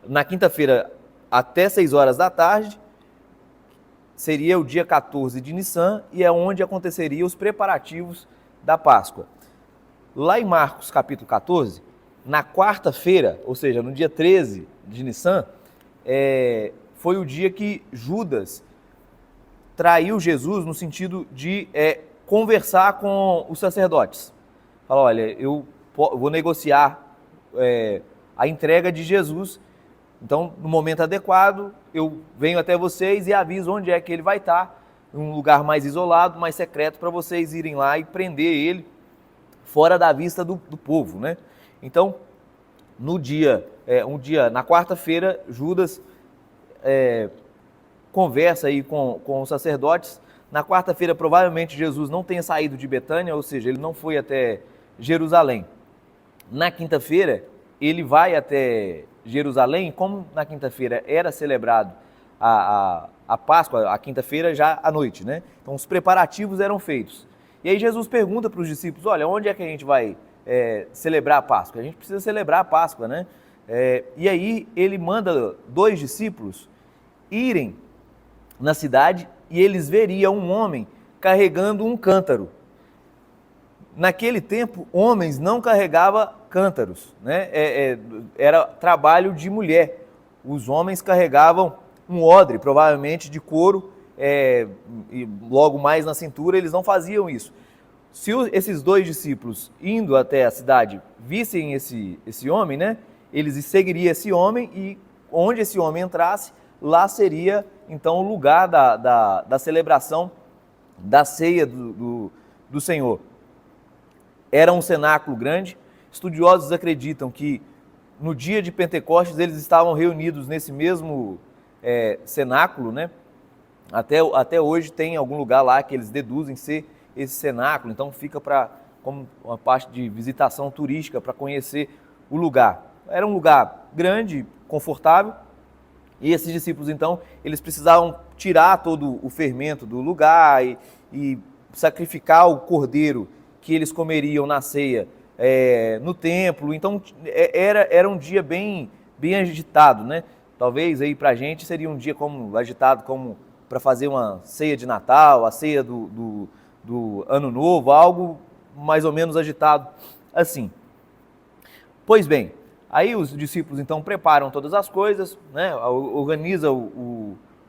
na quinta-feira até 6 horas da tarde, seria o dia 14 de Nissan, e é onde aconteceriam os preparativos da Páscoa. Lá em Marcos capítulo 14, na quarta-feira, ou seja, no dia 13 de Nissan, foi o dia que Judas traiu Jesus no sentido de conversar com os sacerdotes. Fala, olha, eu vou negociar a entrega de Jesus, então no momento adequado eu venho até vocês e aviso onde é que ele vai estar, em um lugar mais isolado, mais secreto, para vocês irem lá e prender ele fora da vista do povo, né? Então, na quarta-feira, Judas conversa aí com os sacerdotes. Na quarta-feira, provavelmente, Jesus não tenha saído de Betânia, ou seja, ele não foi até Jerusalém. Na quinta-feira, ele vai até Jerusalém, como na quinta-feira era celebrado a Páscoa, a quinta-feira já à noite, né? Então, os preparativos eram feitos. E aí Jesus pergunta para os discípulos, olha, onde é que a gente vai celebrar a Páscoa? A gente precisa celebrar a Páscoa, né? E aí ele manda 2 discípulos irem na cidade e eles veriam um homem carregando um cântaro. Naquele tempo, homens não carregavam cântaros, né? Era trabalho de mulher. Os homens carregavam um odre, provavelmente de couro, e logo mais na cintura, eles não faziam isso. Se esses 2 discípulos, indo até a cidade, vissem esse homem, né? Eles seguiriam esse homem e onde esse homem entrasse, lá seria então o lugar da celebração da ceia do Senhor. Era um cenáculo grande. Estudiosos acreditam que no dia de Pentecostes eles estavam reunidos nesse mesmo cenáculo, né? Até hoje tem algum lugar lá que eles deduzem ser esse cenáculo, então fica como uma parte de visitação turística para conhecer o lugar. Era um lugar grande, confortável, e esses discípulos então, eles precisavam tirar todo o fermento do lugar e sacrificar o cordeiro que eles comeriam na ceia no templo. Então era um dia bem agitado, né? Talvez aí pra gente seria um dia agitado como para fazer uma ceia de Natal, a ceia do Ano Novo, algo mais ou menos agitado assim. Pois bem, aí os discípulos então preparam todas as coisas, né? Organizam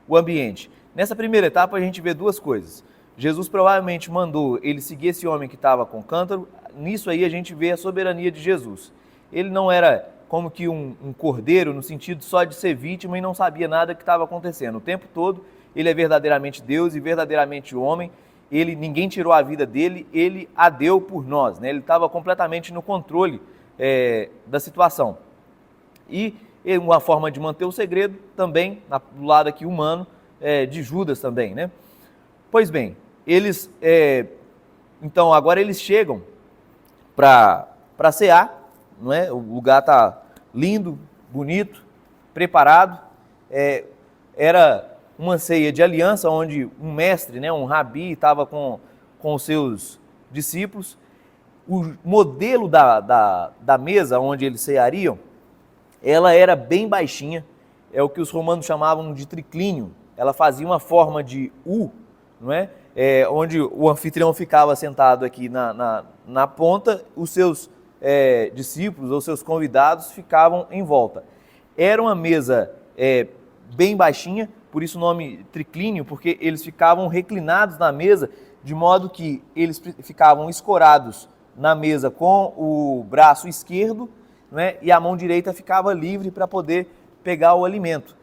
o ambiente. Nessa primeira etapa a gente vê 2 coisas. Jesus provavelmente mandou ele seguir esse homem que estava com o cântaro. Nisso aí a gente vê a soberania de Jesus. Ele não era como que um cordeiro no sentido só de ser vítima e não sabia nada que estava acontecendo. O tempo todo ele é verdadeiramente Deus e verdadeiramente homem. Ninguém tirou a vida dele, ele a deu por nós, né? Ele estava completamente no controle da situação. E uma forma de manter o segredo também, do lado aqui humano, de Judas também, né? Pois bem, então agora eles chegam para cear, não é? O lugar está lindo, bonito, preparado. Era uma ceia de aliança, onde um mestre, né, um rabi, estava com os seus discípulos. O modelo da mesa onde eles ceariam, ela era bem baixinha, é o que os romanos chamavam de triclínio. Ela fazia uma forma de U, não é? Onde o anfitrião ficava sentado aqui na ponta, os seus discípulos ou seus convidados ficavam em volta. Era uma mesa bem baixinha, por isso o nome triclínio, porque eles ficavam reclinados na mesa, de modo que eles ficavam escorados na mesa com o braço esquerdo, né, e a mão direita ficava livre para poder pegar o alimento.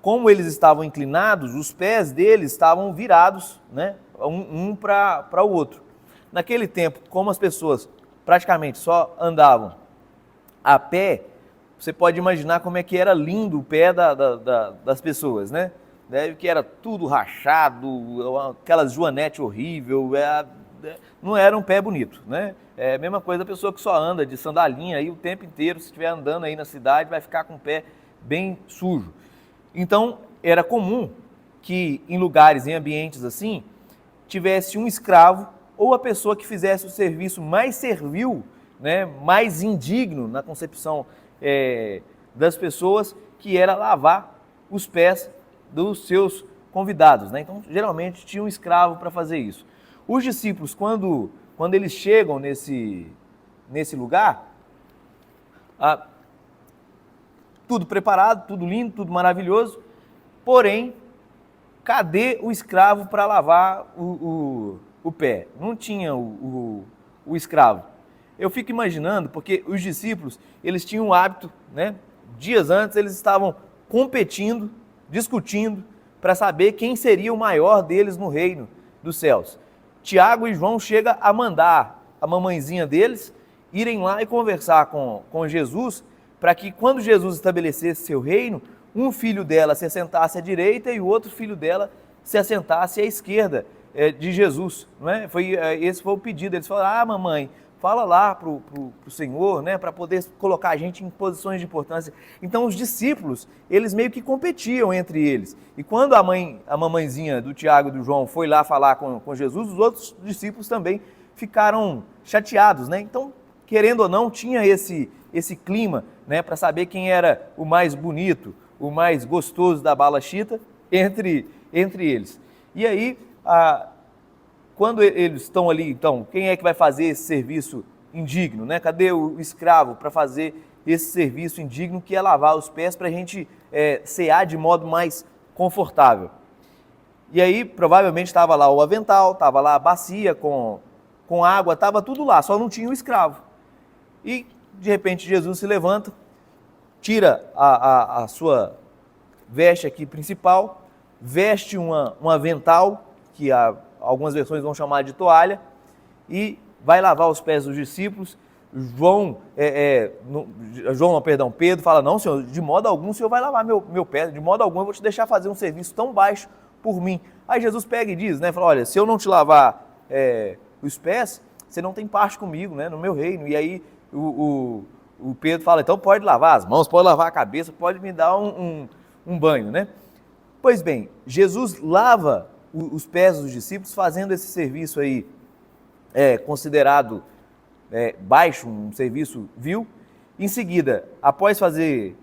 Como eles estavam inclinados, os pés deles estavam virados, né, um para o outro. Naquele tempo, como as pessoas praticamente só andavam a pé, você pode imaginar como é que era lindo o pé das pessoas, né? Deve que era tudo rachado, aquelas joanete horrível, não era um pé bonito, né? É a mesma coisa da pessoa que só anda de sandalinha aí o tempo inteiro, se estiver andando aí na cidade, vai ficar com o pé bem sujo. Então, era comum que em lugares, em ambientes assim, tivesse um escravo ou a pessoa que fizesse o serviço mais servil, né, mais indigno na concepção das pessoas, que era lavar os pés dos seus convidados, né? Então, geralmente tinha um escravo para fazer isso. Os discípulos, quando eles chegam nesse lugar, tudo preparado, tudo lindo, tudo maravilhoso, porém, cadê o escravo para lavar o pé? Não tinha o escravo. Eu fico imaginando, porque os discípulos, eles tinham o hábito, né? Dias antes eles estavam competindo, discutindo, para saber quem seria o maior deles no reino dos céus. Tiago e João chegam a mandar a mamãezinha deles irem lá e conversar com Jesus, para que quando Jesus estabelecesse seu reino, um filho dela se assentasse à direita e o outro filho dela se assentasse à esquerda de Jesus. Não é? Esse foi o pedido. Eles falaram: mamãe, fala lá para o Senhor, né, para poder colocar a gente em posições de importância. Então os discípulos, eles meio que competiam entre eles. E quando a mamãezinha do Tiago e do João foi lá falar com Jesus, os outros discípulos também ficaram chateados, né? Então, querendo ou não, tinha esse clima, né, para saber quem era o mais bonito, o mais gostoso da bala chita entre eles. E aí, quando eles estão ali, então, quem é que vai fazer esse serviço indigno, né? Cadê o escravo para fazer esse serviço indigno, que é lavar os pés para a gente cear de modo mais confortável? E aí, provavelmente, estava lá o avental, estava lá a bacia com água, estava tudo lá, só não tinha o escravo. E, de repente, Jesus se levanta, tira a sua veste aqui principal, veste um avental, que algumas versões vão chamar de toalha, e vai lavar os pés dos discípulos. Pedro fala: não, Senhor, de modo algum o Senhor vai lavar meu pé, de modo algum eu vou te deixar fazer um serviço tão baixo por mim. Aí Jesus pega e diz, né, fala: olha, se eu não te lavar os pés, você não tem parte comigo, né, no meu reino. E aí o Pedro fala: então pode lavar as mãos, pode lavar a cabeça, pode me dar um banho, né? Pois bem, Jesus lava os pés dos discípulos, fazendo esse serviço aí considerado baixo, um serviço vil. Em seguida, após fazer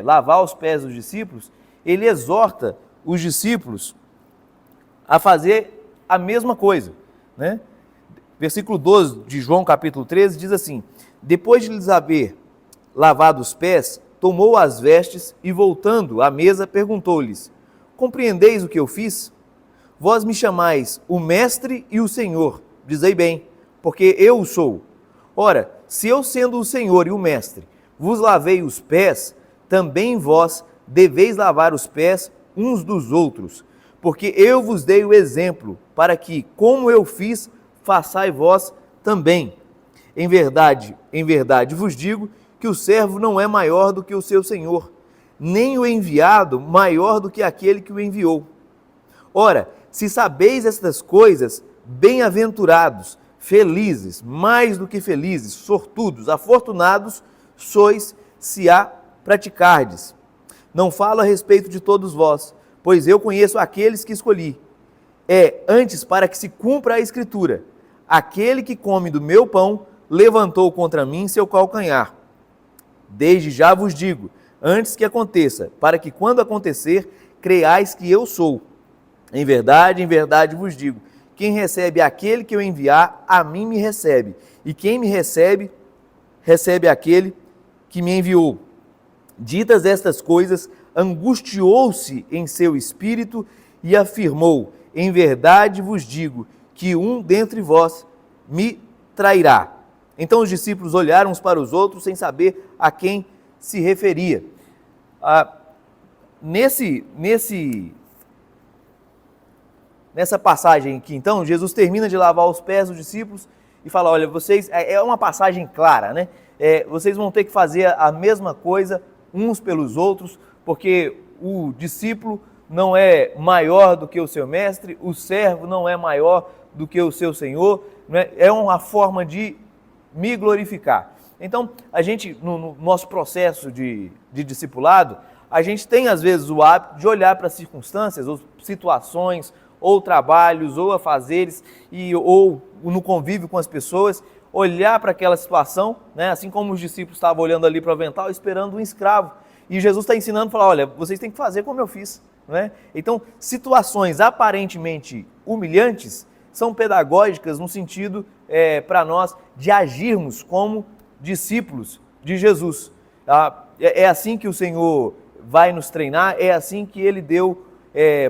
lavar os pés dos discípulos, ele exorta os discípulos a fazer a mesma coisa, né? Versículo 12 de João capítulo 13 diz assim: depois de lhes haver lavado os pés, tomou as vestes e, voltando à mesa, perguntou-lhes: compreendeis o que eu fiz? Vós me chamais o Mestre e o Senhor, dizei bem, porque eu o sou. Ora, se eu, sendo o Senhor e o Mestre, vos lavei os pés, também vós deveis lavar os pés uns dos outros, porque eu vos dei o exemplo, para que, como eu fiz, façai vós também. Em verdade vos digo que o servo não é maior do que o seu senhor, nem o enviado maior do que aquele que o enviou. Ora, se sabeis estas coisas, bem-aventurados, felizes, mais do que felizes, sortudos, afortunados, sois se a praticardes. Não falo a respeito de todos vós, pois eu conheço aqueles que escolhi. Antes para que se cumpra a Escritura: aquele que come do meu pão levantou contra mim seu calcanhar. Desde já vos digo, antes que aconteça, para que quando acontecer, creiais que eu sou. Em verdade vos digo, quem recebe aquele que eu enviar, a mim me recebe. E quem me recebe, recebe aquele que me enviou. Ditas estas coisas, angustiou-se em seu espírito e afirmou: em verdade vos digo, que um dentre vós me trairá. Então os discípulos olharam uns para os outros sem saber a quem se referia. Nessa passagem aqui, então, Jesus termina de lavar os pés dos discípulos e fala: olha, vocês, é uma passagem clara, né? Vocês vão ter que fazer a mesma coisa uns pelos outros, porque o discípulo não é maior do que o seu mestre, o servo não é maior do que o seu senhor, né? É uma forma de me glorificar. Então, a gente, no nosso processo de discipulado, a gente tem às vezes o hábito de olhar para as circunstâncias, ou situações, ou trabalhos, ou afazeres, ou no convívio com as pessoas, olhar para aquela situação, né? Assim como os discípulos estavam olhando ali para o avental, esperando um escravo. e Jesus está ensinando, falar, olha, vocês têm que fazer como eu fiz. Não é? Então, situações aparentemente humilhantes são pedagógicas no sentido, para nós, de agirmos como discípulos de Jesus. É assim que o Senhor vai nos treinar, é assim que Ele deu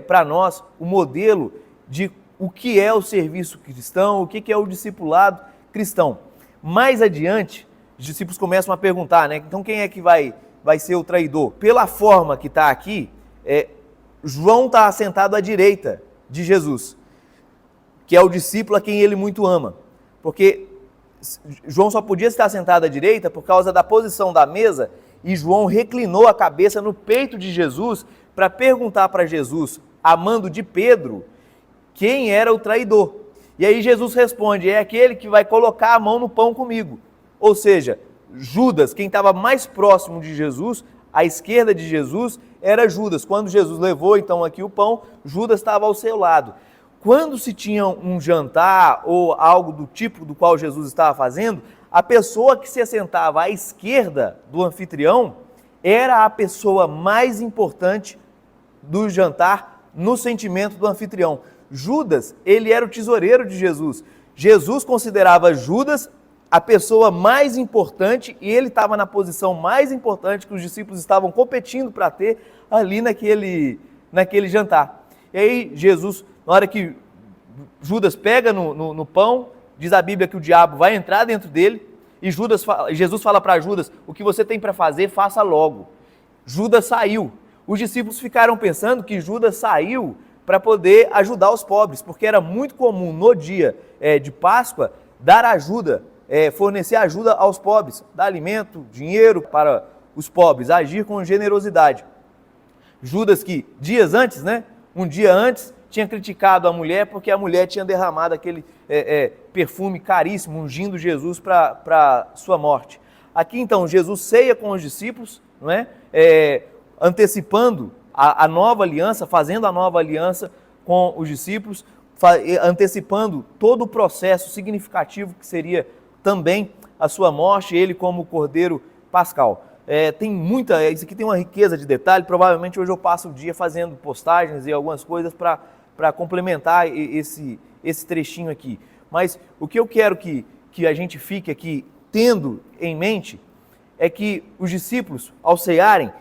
para nós o modelo de o que é o serviço cristão, o que é o discipulado cristão. Mais adiante, os discípulos começam a perguntar, né? Então quem é que vai ser o traidor? Pela forma que está aqui, João está sentado à direita de Jesus, que é o discípulo a quem ele muito ama, porque João só podia estar sentado à direita por causa da posição da mesa, e João reclinou a cabeça no peito de Jesus para perguntar para Jesus, a mando de Pedro, quem era o traidor. E aí Jesus responde, é aquele que vai colocar a mão no pão comigo. Ou seja, Judas, quem estava mais próximo de Jesus, à esquerda de Jesus, era Judas. Quando Jesus levou então aqui o pão, Judas estava ao seu lado. Quando se tinha um jantar ou algo do tipo do qual Jesus estava fazendo, a pessoa que se assentava à esquerda do anfitrião era a pessoa mais importante do jantar no sentimento do anfitrião. Judas, ele era o tesoureiro de Jesus. Jesus considerava Judas a pessoa mais importante e ele estava na posição mais importante que os discípulos estavam competindo para ter ali naquele jantar. E aí Jesus, na hora que Judas pega no pão, diz a Bíblia que o diabo vai entrar dentro dele e Jesus fala para Judas, o que você tem para fazer, faça logo. Judas saiu. Os discípulos ficaram pensando que Judas saiu para poder ajudar os pobres, porque era muito comum no dia de Páscoa dar ajuda, fornecer ajuda aos pobres, dar alimento, dinheiro para os pobres, agir com generosidade. Judas que dias antes, um dia antes, tinha criticado a mulher porque a mulher tinha derramado aquele perfume caríssimo, ungindo Jesus para sua morte. Aqui então Jesus ceia com os discípulos, antecipando a nova aliança, fazendo a nova aliança com os discípulos, antecipando todo o processo significativo que seria também a sua morte, ele como Cordeiro Pascal. Isso aqui tem uma riqueza de detalhe, provavelmente hoje eu passo o dia fazendo postagens e algumas coisas para complementar esse trechinho aqui. Mas o que eu quero que a gente fique aqui tendo em mente é que os discípulos, ao cearem,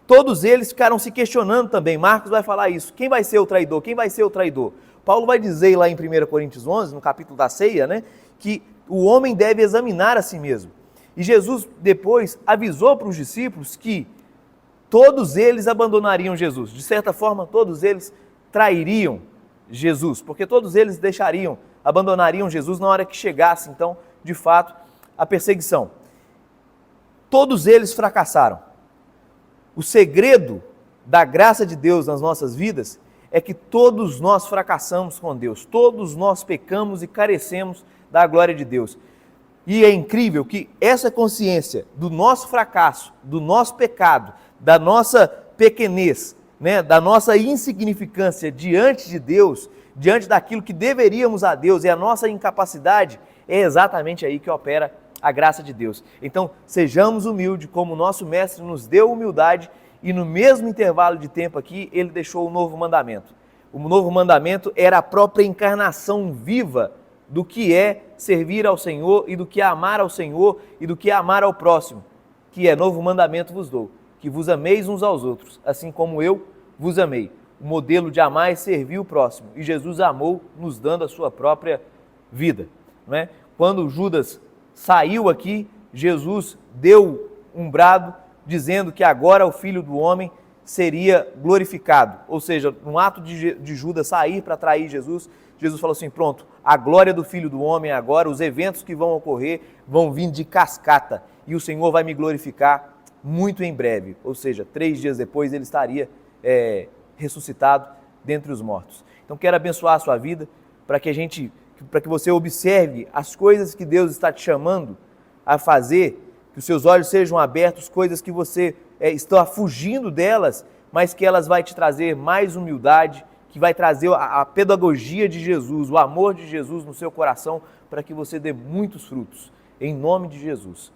todos eles ficaram se questionando também. Marcos vai falar isso. Quem vai ser o traidor? Quem vai ser o traidor? Paulo vai dizer lá em 1 Coríntios 11, no capítulo da ceia, que o homem deve examinar a si mesmo. E Jesus depois avisou para os discípulos que todos eles abandonariam Jesus. De certa forma, todos eles trairiam Jesus, porque todos eles abandonariam Jesus na hora que chegasse, então, de fato, a perseguição. Todos eles fracassaram. O segredo da graça de Deus nas nossas vidas é que todos nós fracassamos com Deus, todos nós pecamos e carecemos da glória de Deus. E é incrível que essa consciência do nosso fracasso, do nosso pecado, da nossa pequenez, da nossa insignificância diante de Deus, diante daquilo que deveríamos a Deus e a nossa incapacidade, é exatamente aí que opera a graça de Deus. Então, sejamos humildes, como o nosso Mestre nos deu humildade, e no mesmo intervalo de tempo aqui, ele deixou o novo mandamento. O novo mandamento era a própria encarnação viva do que é servir ao Senhor e do que é amar ao Senhor e do que é amar ao próximo, que é novo mandamento vos dou, que vos ameis uns aos outros, assim como eu vos amei. O modelo de amar é servir o próximo, e Jesus amou nos dando a sua própria vida. Quando Judas saiu aqui, Jesus deu um brado dizendo que agora o Filho do Homem seria glorificado. Ou seja, no ato de Judas sair para trair Jesus, Jesus falou assim, pronto, a glória do Filho do Homem agora, os eventos que vão ocorrer vão vir de cascata e o Senhor vai me glorificar muito em breve. Ou seja, 3 dias depois ele estaria ressuscitado dentre os mortos. Então quero abençoar a sua vida para que você observe as coisas que Deus está te chamando a fazer, que os seus olhos sejam abertos, coisas que você está fugindo delas, mas que elas vão te trazer mais humildade, que vai trazer a pedagogia de Jesus, o amor de Jesus no seu coração, para que você dê muitos frutos. Em nome de Jesus.